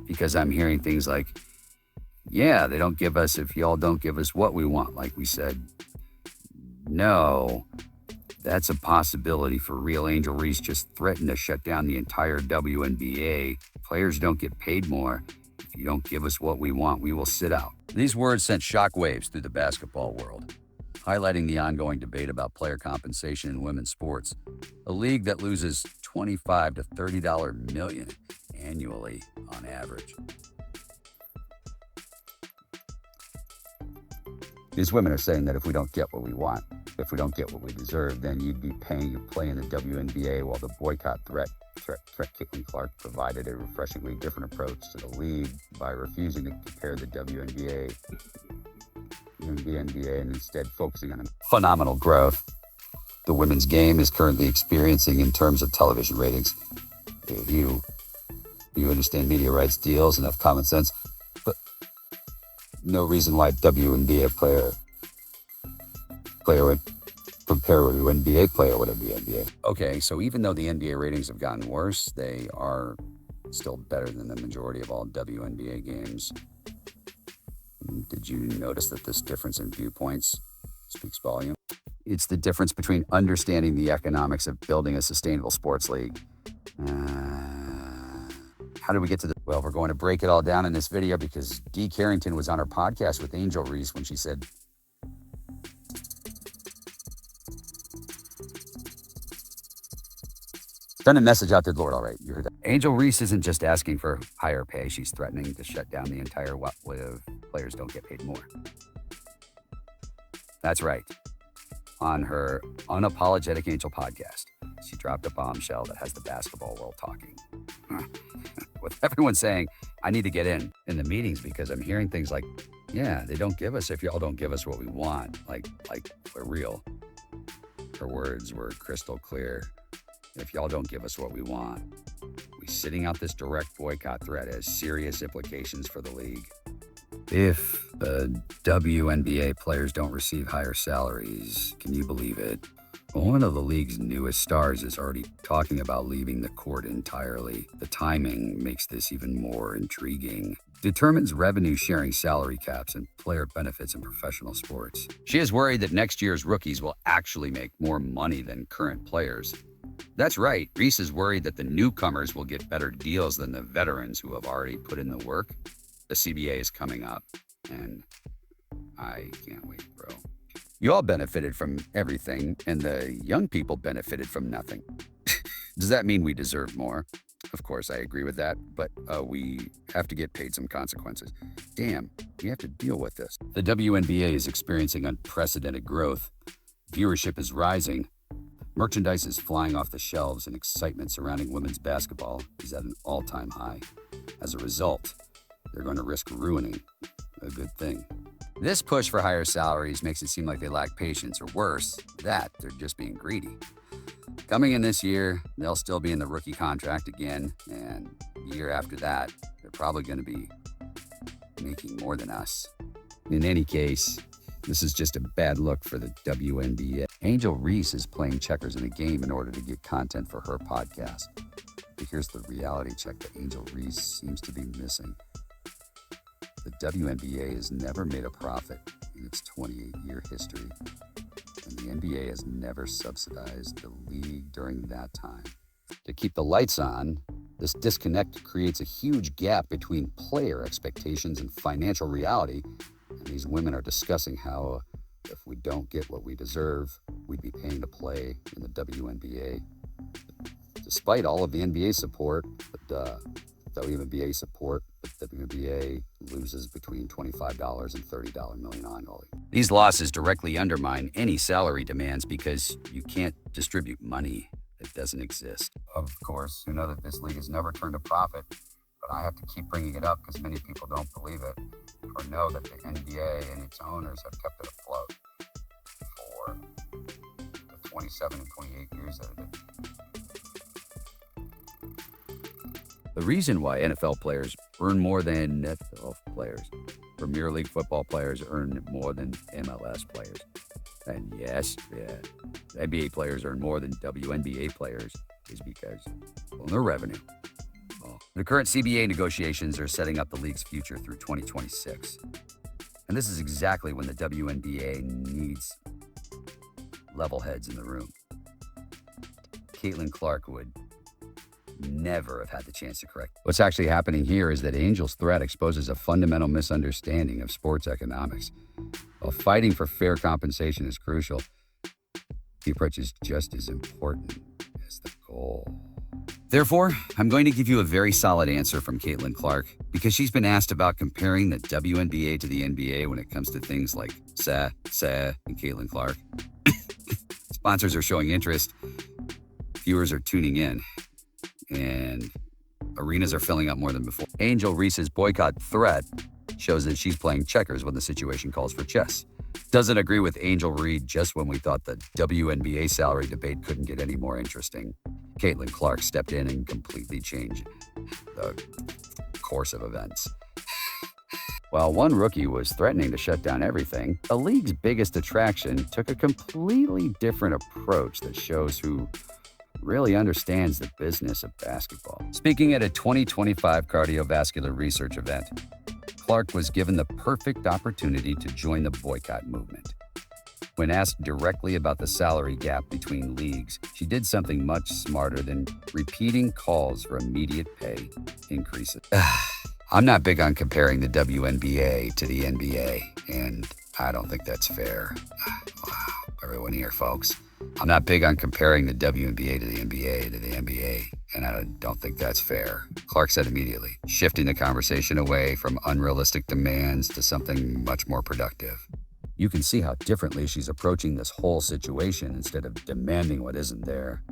Because I'm hearing things like, yeah, they don't give us, if y'all don't give us what we want, like we said. No, that's a possibility for real. Angel Reese just threatened to shut down the entire WNBA. Players don't get paid more. If you don't give us what we want, we will sit out. These words sent shockwaves through the basketball world, highlighting the ongoing debate about player compensation in women's sports, a league that loses $25 to $30 million annually on average. These women are saying that if we don't get what we want, if we don't get what we deserve, then you'd be paying to play in the WNBA, while the boycott threat Caitlin Clark provided a refreshingly different approach to the league by refusing to compare the WNBA and the NBA and instead focusing on phenomenal growth the women's game is currently experiencing in terms of television ratings. If you understand media rights deals and have common sense, but no reason why WNBA player would compare with an NBA player with a WNBA. Okay, so even though the NBA ratings have gotten worse, they are still better than the majority of all WNBA games. Did you notice that this difference in viewpoints speaks volume? It's the difference between understanding the economics of building a sustainable sports league. How did we get to the... Well, we're going to break it all down in this video because Dee Carrington was on her podcast with Angel Reese when she said, send a message out to the Lord. All right, you heard that. Angel Reese isn't just asking for higher pay. She's threatening to shut down the entire way of players don't get paid more. That's right. On her Unapologetic Angel podcast, she dropped a bombshell that has the basketball world talking. With everyone saying, I need to get in the meetings because I'm hearing things like, yeah, they don't give us, if y'all don't give us what we want, like we're real. Her words were crystal clear. If y'all don't give us what we want, we sitting out this direct boycott threat has serious implications for the league. If the WNBA players don't receive higher salaries, can you believe it? One of the league's newest stars is already talking about leaving the court entirely. The timing makes this even more intriguing. Determines revenue-sharing salary caps and player benefits in professional sports. She is worried that next year's rookies will actually make more money than current players. That's right, Reese is worried that the newcomers will get better deals than the veterans who have already put in the work. The CBA is coming up, and I can't wait, bro. You all benefited from everything, and the young people benefited from nothing. Does that mean we deserve more? Of course, I agree with that, but we have to get paid some consequences. Damn, we have to deal with this. The WNBA is experiencing unprecedented growth. Viewership is rising. Merchandise is flying off the shelves, and excitement surrounding women's basketball is at an all-time high. As a result, they're going to risk ruining a good thing. This push for higher salaries makes it seem like they lack patience, or worse, that they're just being greedy. Coming in this year, they'll still be in the rookie contract again, and the year after that, they're probably going to be making more than us. In any case, this is just a bad look for the WNBA. Angel Reese is playing checkers in a game in order to get content for her podcast. But here's the reality check that Angel Reese seems to be missing. The WNBA has never made a profit in its 28-year history, and the NBA has never subsidized the league during that time. To keep the lights on, this disconnect creates a huge gap between player expectations and financial reality, and these women are discussing how if we don't get what we deserve, we'd be paying to play in the WNBA. Despite all of the NBA support, the WNBA loses between $25 and $30 million annually. These losses directly undermine any salary demands because you can't distribute money that doesn't exist. Of course, you know that this league has never turned a profit, but I have to keep bringing it up because many people don't believe it or know that the NBA and its owners have kept it afloat for the 27 and 28 years that it did. The reason why NFL players earn more than NFL players, Premier League football players earn more than MLS players. And yes, NBA players earn more than WNBA players is because, well, their revenue. Well, The current CBA negotiations are setting up the league's future through 2026. And this is exactly when the WNBA needs level heads in the room. Caitlin Clark would never have had the chance to correct. What's actually happening here is that Angel's threat exposes a fundamental misunderstanding of sports economics. While fighting for fair compensation is crucial, the approach is just as important as the goal. Therefore, I'm going to give you a very solid answer from Caitlin Clark because she's been asked about comparing the WNBA to the NBA when it comes to things like and Caitlin Clark. Sponsors are showing interest, viewers are tuning in, and arenas are filling up more than before. Angele Reese's boycott threat shows that she's playing checkers when the situation calls for chess. Doesn't agree with Angel Reed just when we thought the WNBA salary debate couldn't get any more interesting. Caitlin Clark stepped in and completely changed the course of events. While one rookie was threatening to shut down everything, the league's biggest attraction took a completely different approach that shows who really understands the business of basketball. Speaking at a 2025 cardiovascular research event, Clark was given the perfect opportunity to join the boycott movement. When asked directly about the salary gap between leagues, she did something much smarter than repeating calls for immediate pay increases. I'm not big on comparing the WNBA to the NBA, and I don't think that's fair. Wow, everyone here, folks. I'm not big on comparing the WNBA to the NBA, and I don't think that's fair, Clark said immediately, shifting the conversation away from unrealistic demands to something much more productive. You can see how differently she's approaching this whole situation instead of demanding what isn't there.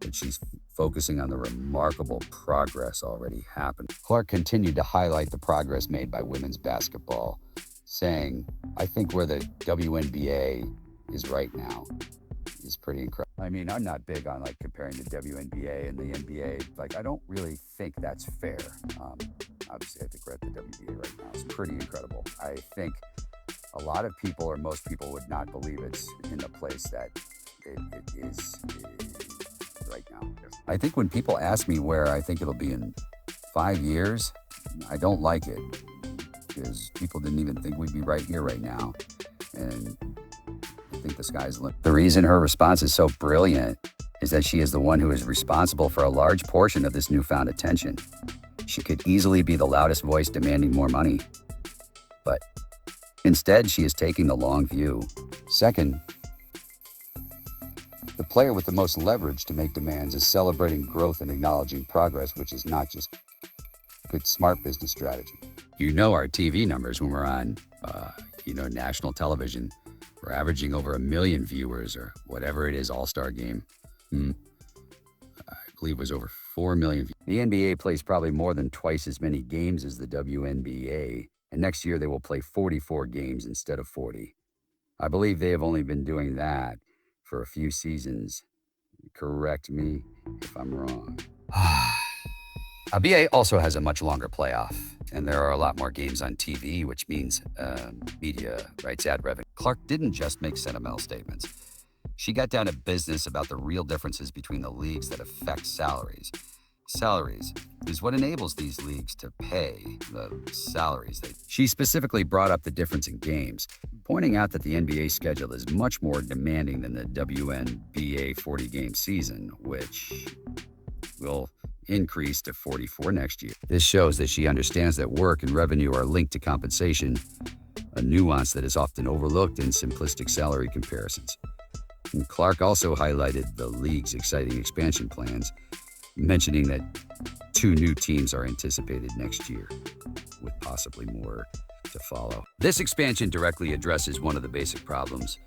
That she's focusing on the remarkable progress already happened. Clark continued to highlight the progress made by women's basketball, saying, I think where the WNBA is right now is pretty incredible. I mean, I'm not big on comparing the WNBA and the NBA. I don't really think that's fair. Obviously, I think we're at the WNBA right now. It's pretty incredible. I think a lot of people or most people would not believe it's in the place that it is right now. I think when people ask me where I think it'll be in 5 years, I don't like it because people didn't even think we'd be right here right now. And I think the sky's the limit. The reason her response is so brilliant is that she is the one who is responsible for a large portion of this newfound attention. She could easily be the loudest voice demanding more money, but instead she is taking the long view. Second, the player with the most leverage to make demands is celebrating growth and acknowledging progress, which is not just good, smart business strategy. You know our TV numbers when we're on, national television. We're averaging over 1 million viewers or whatever it is, All-Star game. I believe it was over 4 million. The NBA plays probably more than twice as many games as the WNBA, and next year they will play 44 games instead of 40. I believe they have only been doing that for a few seasons. Correct me if I'm wrong. NBA also has a much longer playoff, and there are a lot more games on TV, which means media rights ad revenue. Clark didn't just make sentimental statements. She got down to business about the real differences between the leagues that affect salaries. Salaries is what enables these leagues to pay the salaries. She specifically brought up the difference in games, pointing out that the NBA schedule is much more demanding than the WNBA 40-game season, which will increase to 44 next year. This shows that she understands that work and revenue are linked to compensation, a nuance that is often overlooked in simplistic salary comparisons. And Clark also highlighted the league's exciting expansion plans, mentioning that 2 new teams are anticipated next year, with possibly more to follow. This expansion directly addresses one of the basic problems.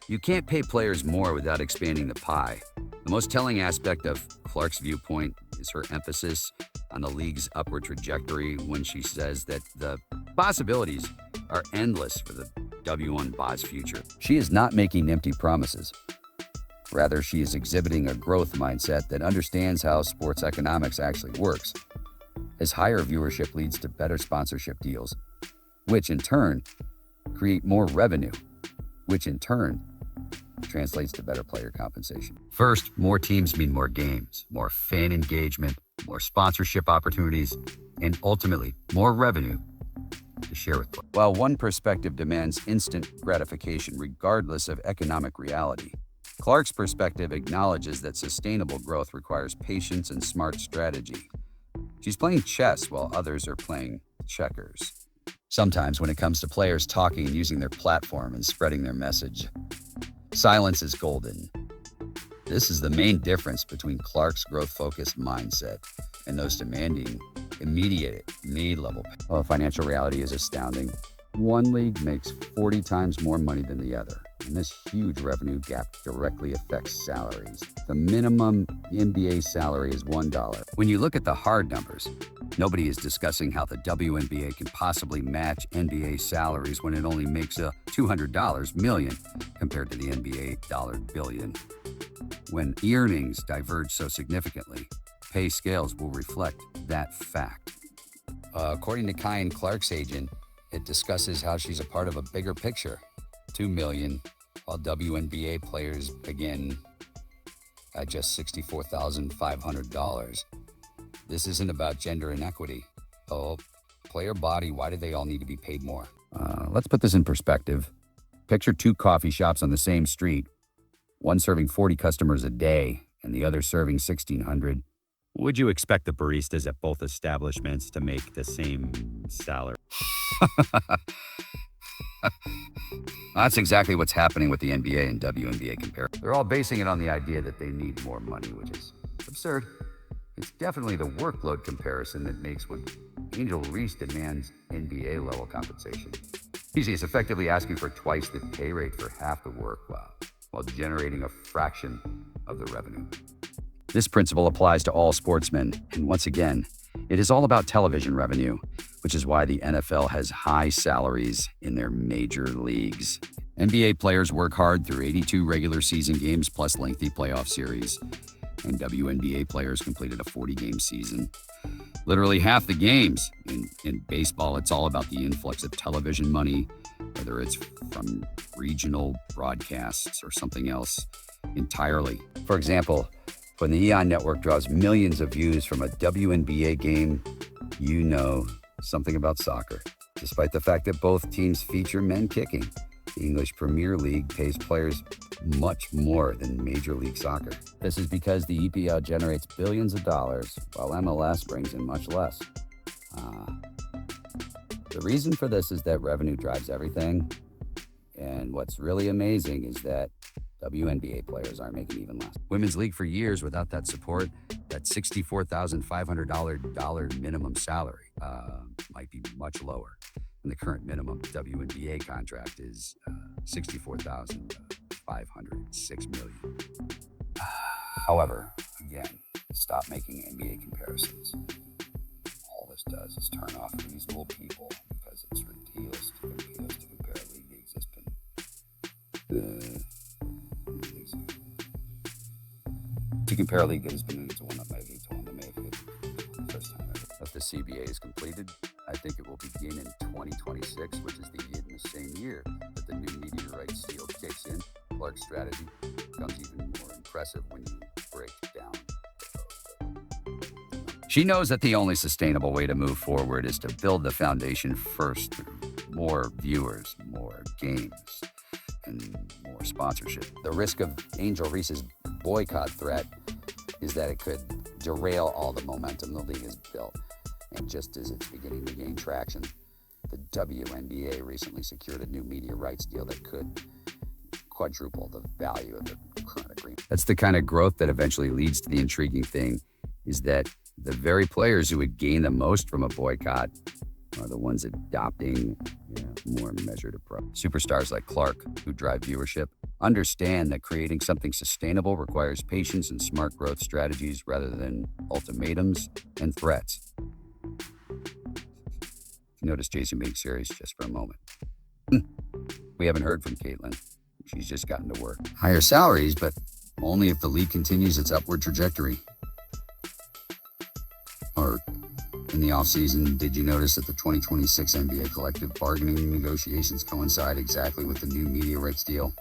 You can't pay players more without expanding the pie. The most telling aspect of Clark's viewpoint is her emphasis on the league's upward trajectory when she says that the possibilities are endless for the W1BA's future. She is not making empty promises. Rather, she is exhibiting a growth mindset that understands how sports economics actually works, as higher viewership leads to better sponsorship deals, which in turn create more revenue, which in turn translates to better player compensation. First, more teams mean more games, more fan engagement, more sponsorship opportunities, and ultimately more revenue to share with players. While one perspective demands instant gratification regardless of economic reality, Clark's perspective acknowledges that sustainable growth requires patience and smart strategy. She's playing chess while others are playing checkers. Sometimes when it comes to players talking and using their platform and spreading their message, silence is golden. This is the main difference between Clark's growth-focused mindset and those demanding immediate need-level. Well, the financial reality is astounding. One league makes 40 times more money than the other, and this huge revenue gap directly affects salaries. The minimum NBA salary is $1. When you look at the hard numbers, nobody is discussing how the WNBA can possibly match NBA salaries when it only makes $200 million compared to the NBA $billion. When earnings diverge so significantly, pay scales will reflect that fact. According to Kyan Clark's agent, it discusses how she's a part of a bigger picture. $2 million, while WNBA players begin at just $64,500. This isn't about gender inequity. Oh, player body, why do they all need to be paid more? Let's put this in perspective. Picture two coffee shops on the same street, one serving 40 customers a day and the other serving 1,600. Would you expect the baristas at both establishments to make the same salary? That's exactly what's happening with the NBA and WNBA comparison. They're all basing it on the idea that they need more money, which is absurd. It's definitely the workload comparison that makes what Angele Reese demands NBA-level compensation. She is effectively asking for twice the pay rate for half the work while generating a fraction of the revenue. This principle applies to all sportsmen, and once again, it is all about television revenue, which is why the NFL has high salaries in their major leagues. NBA players work hard through 82 regular season games plus lengthy playoff series, and WNBA players completed a 40-game season. Literally half the games. In baseball, it's all about the influx of television money, whether it's from regional broadcasts or something else entirely. For example, when the EON network draws millions of views from a WNBA game, you know something about soccer. Despite the fact that both teams feature men kicking, the English Premier League pays players much more than Major League Soccer. This is because the EPL generates billions of dollars, while MLS brings in much less. The reason for this is that revenue drives everything, and what's really amazing is that WNBA players aren't making even less. Women's league for years without that support, that $64,500 minimum salary might be much lower. And the current minimum WNBA contract is $64,506 million. However, again, stop making NBA comparisons. All this does is turn off reasonable people because it's ridiculous to compare leagues. It's been to compare a league that has been moved to one that may be to one that may be the first time ever. If the CBA is completed, I think it will begin in 2026, which is the same year that the new media rights deal kicks in. Clark's strategy becomes even more impressive when you break down. She knows that the only sustainable way to move forward is to build the foundation first through more viewers, more games, and more sponsorship. The risk of Angele Reese's boycott threat is that it could derail all the momentum the league has built. And just as it's beginning to gain traction, the WNBA recently secured a new media rights deal that could quadruple the value of the current agreement. That's the kind of growth that eventually leads to the intriguing thing, is that the very players who would gain the most from a boycott are the ones adopting more measured approach. Superstars like Clark, who drive viewership, understand that creating something sustainable requires patience and smart growth strategies rather than ultimatums and threats. Notice Jason being serious just for a moment. We haven't heard from Caitlin. She's just gotten to work. Higher salaries, but only if the league continues its upward trajectory. Or in the offseason, did you notice that the 2026 NBA collective bargaining negotiations coincide exactly with the new media rights deal?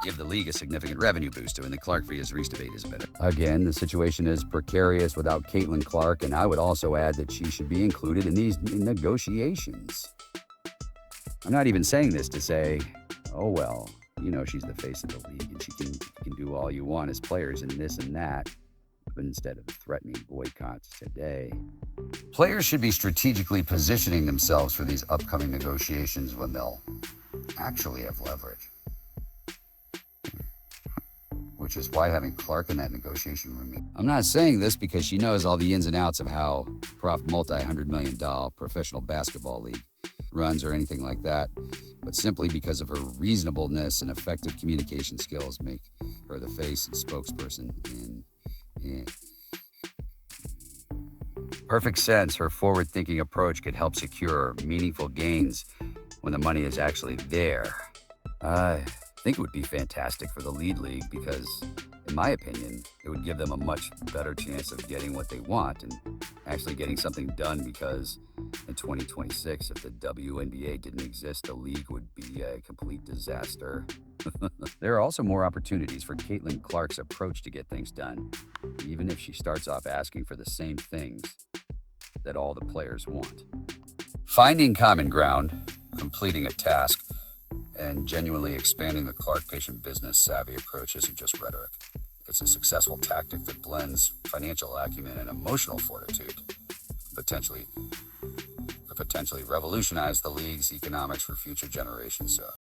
give the league a significant revenue boost, and the Clark vs. Reese debate is a bit. Again, the situation is precarious without Caitlin Clark, and I would also add that she should be included in these negotiations. I'm not even saying this to say, oh, well, you know, she's the face of the league, and she can do all you want as players and this and that, but instead of threatening boycotts today. Players should be strategically positioning themselves for these upcoming negotiations when they'll actually have leverage. Which is why having Clark in that negotiation room. I'm not saying this because she knows all the ins and outs of how multi-hundred-million-dollar professional basketball league runs or anything like that, but simply because of her reasonableness and effective communication skills make her the face and spokesperson in perfect sense. Her forward-thinking approach could help secure meaningful gains when the money is actually there. I think it would be fantastic for the lead league because, in my opinion, it would give them a much better chance of getting what they want and actually getting something done, because in 2026, if the WNBA didn't exist, the league would be a complete disaster. There are also more opportunities for Caitlin Clark's approach to get things done, even if she starts off asking for the same things that all the players want. Finding common ground, completing a task, and genuinely expanding the Clark patient business savvy approach isn't just rhetoric. It's a successful tactic that blends financial acumen and emotional fortitude, potentially revolutionize the league's economics for future generations.